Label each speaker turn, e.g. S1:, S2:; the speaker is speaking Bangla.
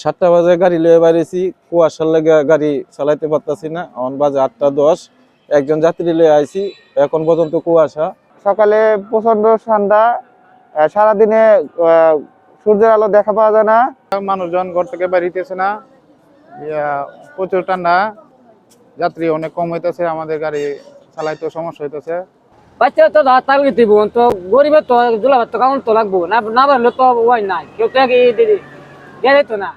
S1: 7টা বাজে গাড়ি লয়ে বাইরেছি, কুয়াশার লেগে গাড়ি চালাইতে পারতাছি না। এখন বাজে 8টা 10, একজন যাত্রী লয়ে আইছি, এখন পর্যন্ত কুয়াশা।
S2: সকালে প্রচন্ড ঠান্ডা, সারাদিনে সূর্যের আলো দেখা পাওয়া যায় না।
S3: মানুষজন ঘর থেকে বেরিতেছে না, প্রচুর ঠান্ডা, যাত্রী অনেক কম হইতেছে, আমাদের গাড়ি চালাইতে সমস্যা হইতেছে।
S4: বাচ্চা তো তাগলি দিব তো, গরিবের তো জুলা তো কারণ তো লাগবো না, না পারলে তো ওয়াই নাই, কেউ তো গেলে তো না।